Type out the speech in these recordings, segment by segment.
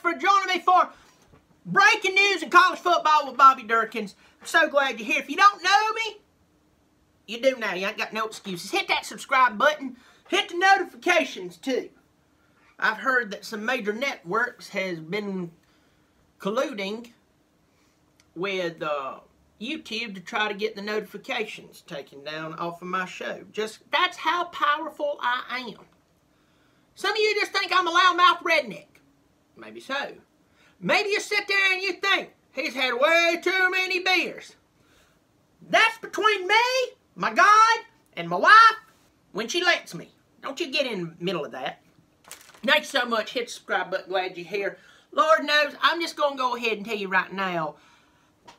for joining me for breaking news in college football with Bobby Dirkens. I'm so glad you're here. If you don't know me, you do now. You ain't got no excuses. Hit that subscribe button. Hit the notifications, too. I've heard that some major networks has been colluding with YouTube to try to get the notifications taken down off of my show. That's how powerful I am. Some of you just think I'm a loudmouth redneck. Maybe so. Maybe you sit there and you think, he's had way too many beers. That's between me, my God, and my wife when she lets me. Don't you get in the middle of that. Thanks so much. Hit the subscribe button. Glad you're here. Lord knows, I'm just going to go ahead and tell you right now,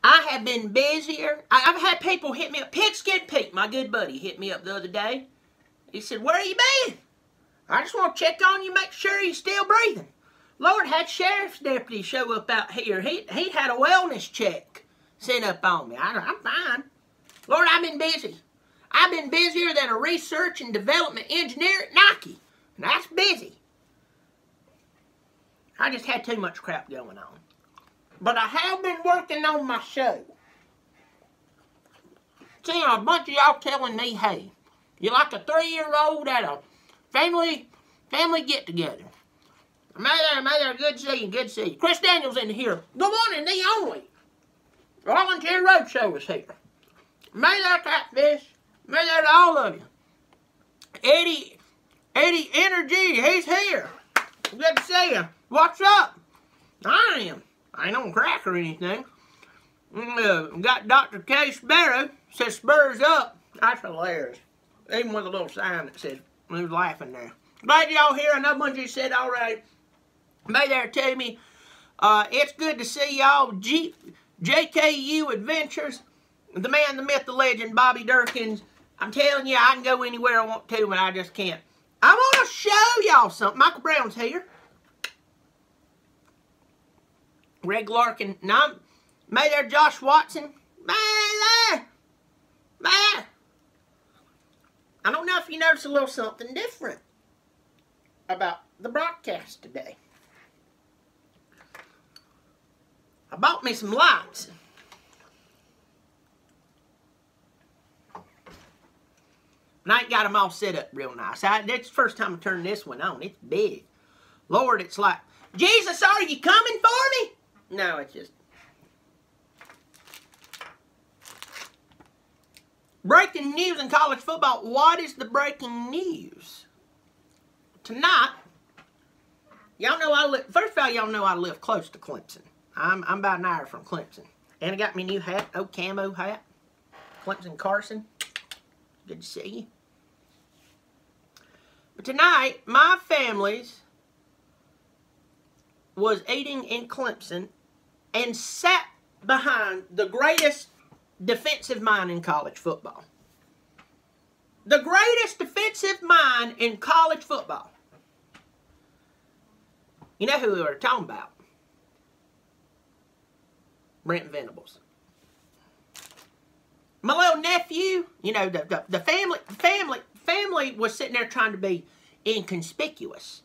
I have been busier. I've had people hit me up. Pigskin Pete, my good buddy, hit me up the other day. He said, where you been? I just want to check on you, make sure you're still breathing. Lord, had sheriff's deputy show up out here. He had a wellness check sent up on me. I'm fine. Lord, I've been busy. I've been busier than a research and development engineer at Nike. And that's busy. I just had too much crap going on. But I have been working on my show. See, a bunch of y'all telling me, hey, you're like a 3-year-old at a family get-together. Mother, good to see you, good to see you. Chris Daniels in here, the one and the only. Volunteer Roadshow is here. Mother Catfish, mother to all of you. Eddie Energy, he's here. Good to see you. What's up? I ain't on crack or anything. Got Dr. K. Sparrow, says spurs up. That's hilarious. Even with a little sign that says, who's laughing there. Glad y'all here. I know a bunch of you said already. Be there to me. It's good to see y'all. JKU Adventures. The man, the myth, the legend, Bobby Dirkens. I'm telling you, I can go anywhere I want to, but I just can't. I want to show y'all something. Michael Brown's here. Greg Larkin. Now, may there, Josh Watson. May there. I don't know if you noticed a little something different about the broadcast today. I bought me some lights. And I ain't got them all set up real nice. That's the first time I turned this one on. It's big. Lord, it's like, Jesus, are you coming for me? No, it's just breaking news in college football. What is the breaking news? Tonight, y'all know first of all, y'all know I live close to Clemson. I'm about an hour from Clemson. And I got me new hat, old camo hat. Clemson Carson. Good to see you. But tonight, my family's was eating in Clemson and sat behind the greatest defensive mind in college football. The greatest defensive mind in college football. You know who we were talking about? Brent Venables. My little nephew, you know, the family was sitting there trying to be inconspicuous.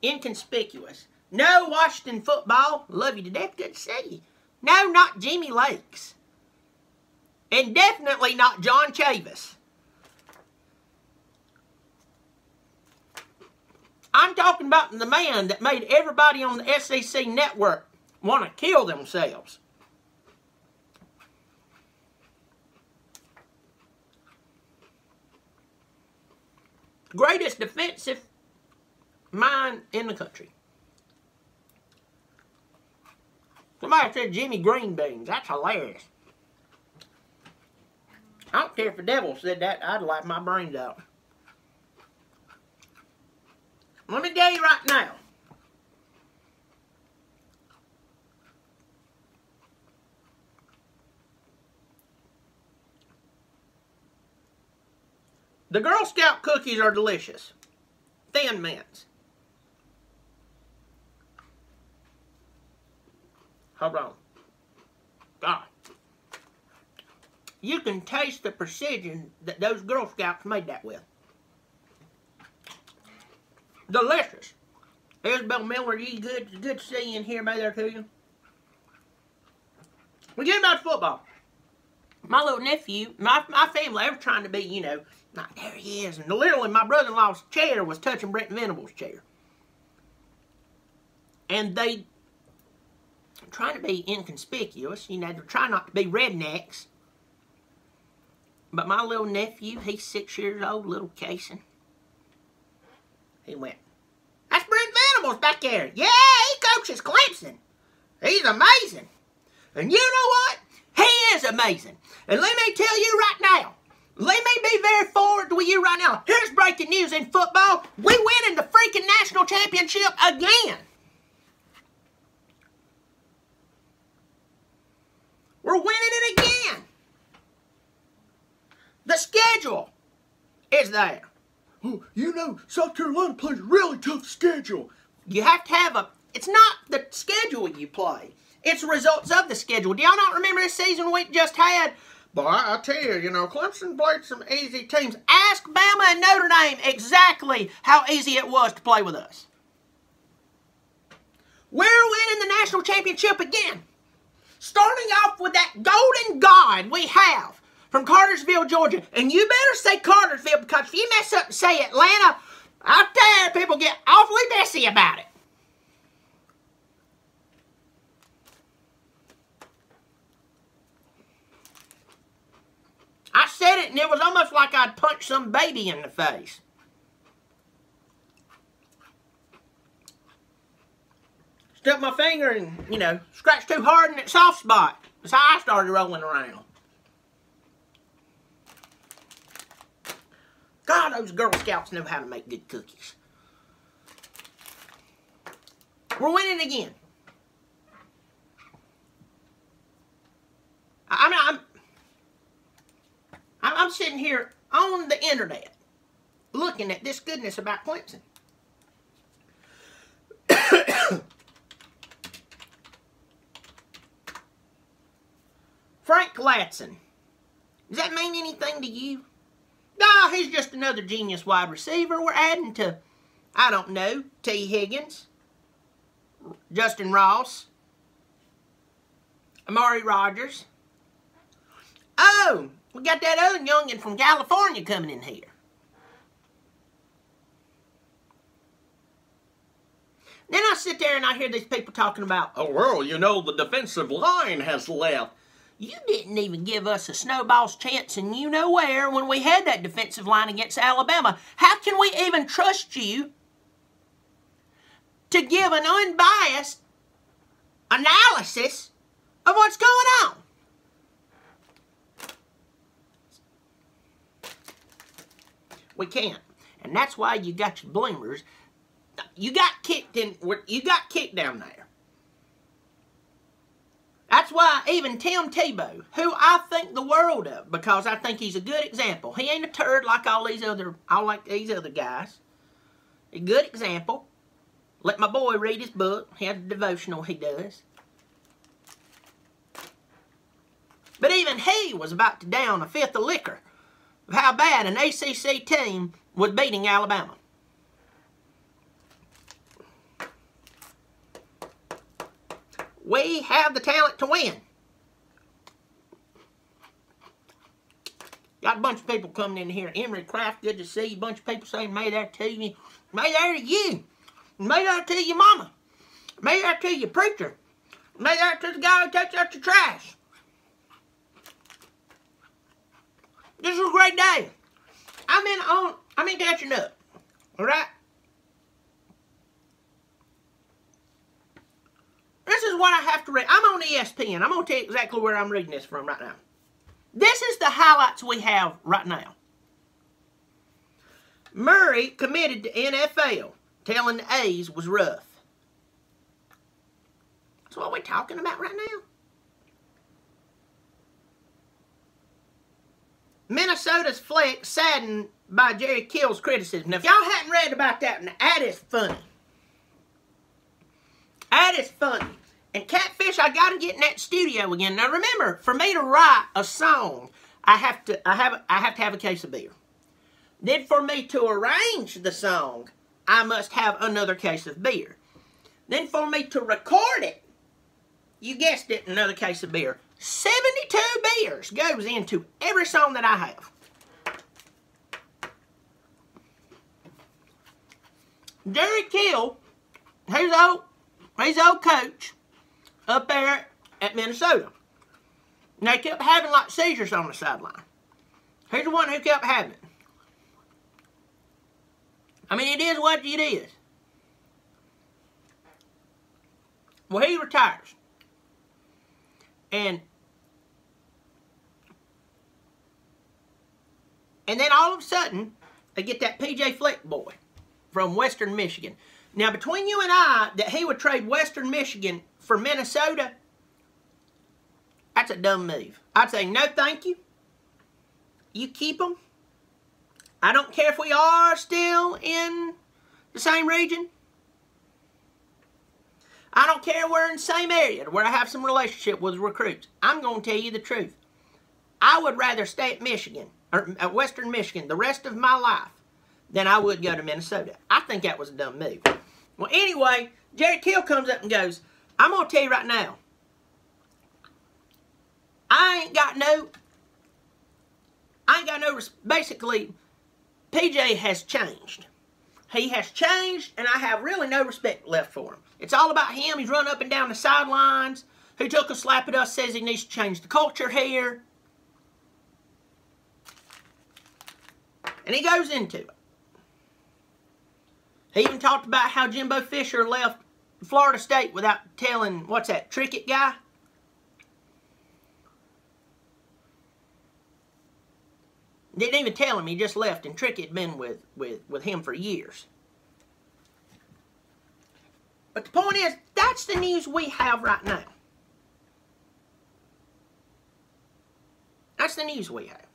Inconspicuous. No Washington football. Love you to death. Good to see you. No, not Jimmy Lakes. And definitely not John Chavis. I'm talking about the man that made everybody on the SEC network want to kill themselves. Greatest defensive mind in the country. Somebody said Jimmy Green Beans. That's hilarious. I don't care if the devil said that. I'd laugh my brains out. Let me tell you right now. The Girl Scout cookies are delicious. Thin Mints. Hold on. God. You can taste the precision that those Girl Scouts made that with. Delicious. Here's Bill Miller. You good to see you in here, there to you. We get about football. My little nephew, my family, they were trying to be, you know, like, there he is. And literally, my brother-in-law's chair was touching Brent Venable's chair. And they trying to be inconspicuous. You know, they're trying not to be rednecks. But my little nephew, he's 6 years old, little Cason. He went, that's Brent Venables back there. Yeah, he coaches Clemson. He's amazing. And you know what? He is amazing. And let me tell you right now, let me be very forward with you right now. Here's breaking news in football. We win in the freaking national championship again. We're winning it again. The schedule is there. Oh, you know, South Carolina plays a really tough schedule. You have to have it's not the schedule you play. It's the results of the schedule. Do y'all not remember this season we just had? But I tell you, you know, Clemson played some easy teams. Ask Bama and Notre Dame exactly how easy it was to play with us. We're winning the national championship again. Starting off with that golden god we have from Cartersville, Georgia. And you better say Cartersville, because if you mess up and say Atlanta, out there, people get awfully messy about it. I said it, and it was almost like I'd punched some baby in the face. Stuck my finger and, you know, scratched too hard in that soft spot. That's how I started rolling around. God, those Girl Scouts know how to make good cookies. We're winning again. I'm sitting here on the internet looking at this goodness about Clemson. Frank Latson. Does that mean anything to you? No, he's just another genius wide receiver. We're adding to, I don't know, T. Higgins, Justin Ross, Amari Rogers. Oh, we got that other youngin from California coming in here. Then I sit there and I hear these people talking about, oh, well, you know, the defensive line has left. You didn't even give us a snowball's chance and you know where when we had that defensive line against Alabama. How can we even trust you to give an unbiased analysis of what's going on? We can't. And that's why you got your bloomers. You got kicked down there. That's why even Tim Tebow, who I think the world of, because I think he's a good example. He ain't a turd like these other guys. A good example. Let my boy read his book. He has a devotional he does. But even he was about to down a fifth of liquor of how bad an ACC team was beating Alabama. We have the talent to win. Got a bunch of people coming in here. Emery Craft, good to see you. A bunch of people saying, may that to you. May that to you. May that to your mama. May that to your preacher. May that to the guy who takes out your trash. This is a great day. I'm in catching up. Alright? This is what I have to read. I'm on ESPN. I'm going to tell you exactly where I'm reading this from right now. This is the highlights we have right now. Murray committed to NFL, telling the A's was rough. That's what we're talking about right now. Minnesota's flex saddened by Jerry Kill's criticism. Now, if y'all hadn't read about that, that is funny. That is funny. And Catfish, I got to get in that studio again. Now remember, for me to write a song, I have to have a case of beer. Then for me to arrange the song, I must have another case of beer. Then for me to record it, you guessed it, another case of beer. 72 beers goes into every song that I have. Jerry Kill, he's old coach up there at Minnesota. And they kept having like seizures on the sideline. He's the one who kept having it. I mean, it is what it is. Well, he retires. And then all of a sudden, they get that P.J. Fleck boy from Western Michigan. Now, between you and I, that he would trade Western Michigan for Minnesota, that's a dumb move. I'd say, no, thank you. You keep them. I don't care if we are still in the same region. I don't care we're in the same area where I have some relationship with recruits. I'm going to tell you the truth. I would rather stay at Michigan, or at Western Michigan, the rest of my life than I would go to Minnesota. I think that was a dumb move. Well, anyway, Jerry Kill comes up and goes, I'm going to tell you right now, basically, PJ has changed. He has changed, and I have really no respect left for him. It's all about him. He's run up and down the sidelines. He took a slap at us, says he needs to change the culture here. And he goes into it. He even talked about how Jimbo Fisher left Florida State without telling, what's that, Trickett guy? Didn't even tell him, he just left, and Trickett had been with him for years. But the point is, that's the news we have right now. That's the news we have.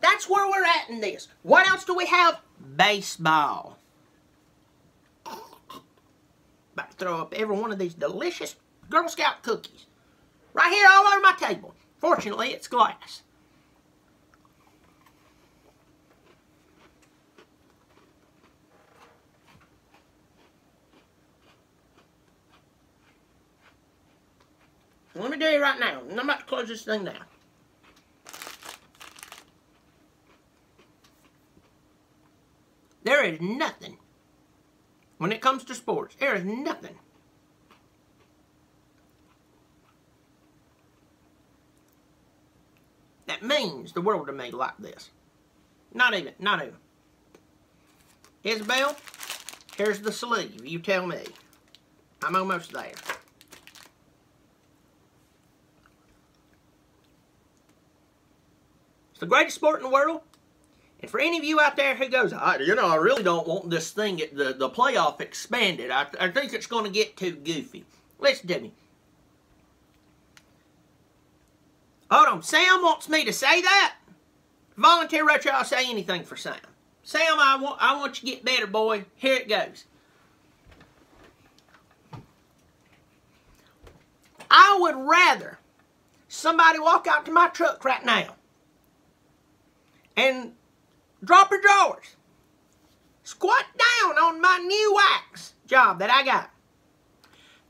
That's where we're at in this. What else do we have? Baseball. About to throw up every one of these delicious Girl Scout cookies. Right here all over my table. Fortunately, it's glass. Let me tell you right now, I'm about to close this thing down. There is nothing, when it comes to sports, there is nothing that means the world to me like this. Not even. Isabel, here's the sleeve, you tell me. I'm almost there. It's the greatest sport in the world. And for any of you out there who goes, I really don't want this thing, the playoff expanded. I think it's going to get too goofy. Listen to me. Hold on. Sam wants me to say that. Volunteer Retro, I'll say anything for Sam. Sam, I want you to get better, boy. Here it goes. I would rather somebody walk out to my truck right now and drop her drawers, squat down on my new wax job that I got,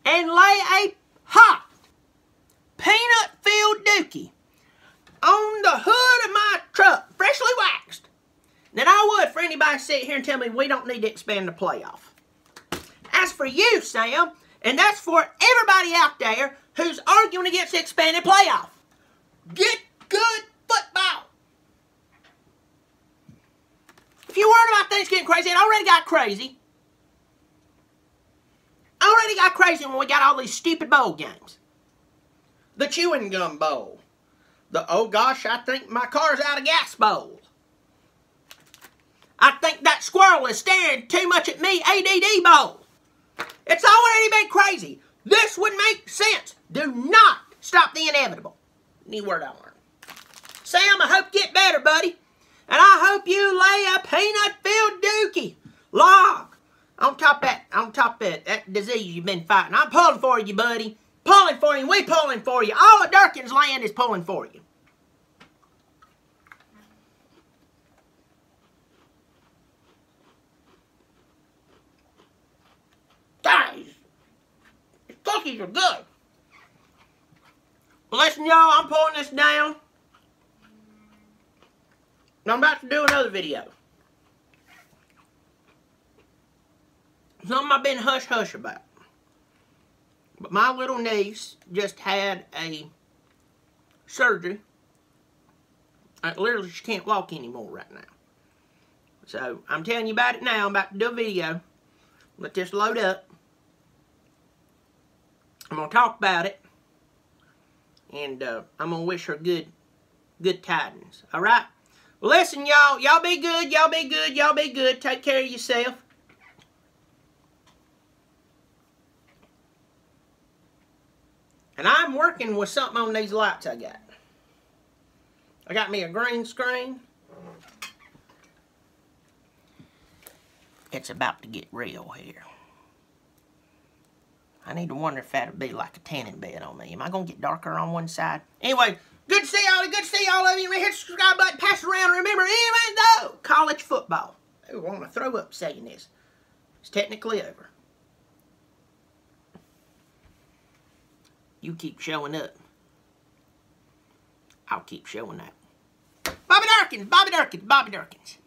and lay a hot, peanut-filled dookie on the hood of my truck, freshly waxed, than I would for anybody to sit here and tell me we don't need to expand the playoff. As for you, Sam, and that's for everybody out there who's arguing against the expanded playoff, get good football. If you're worried about things getting crazy, it already got crazy. Already got crazy when we got all these stupid bowl games. The chewing gum bowl. The, oh gosh, I think my car's out of gas bowl. I think that squirrel is staring too much at me, ADD bowl. It's already been crazy. This would make sense. Do not stop the inevitable. New word I learned. Sam, I hope you get better, buddy. And I hope you lay a peanut-filled dookie log on top of that disease you've been fighting. I'm pulling for you, buddy. Pulling for you. We pulling for you. All of Dirkens land is pulling for you. Takis are good. Well, listen, y'all, I'm pulling this down. And I'm about to do another video. Something I've been hush-hush about. But my little niece just had a surgery. Literally, she can't walk anymore right now. So, I'm telling you about it now. I'm about to do a video. Let this load up. I'm going to talk about it. And I'm going to wish her good tidings. Alright? Well, listen, y'all. Y'all be good. Y'all be good. Y'all be good. Take care of yourself. And I'm working with something on these lights I got. I got me a green screen. It's about to get real here. I need to wonder if that'll be like a tanning bed on me. Am I going to get darker on one side? Anyway, good to see y'all. Good to see all of you. Hit the subscribe button. Pass it around. Remember, even though college football, I want to throw up saying this, it's technically over. You keep showing up. I'll keep showing up. Bobby Dirkens, Bobby Dirkens, Bobby Dirkens.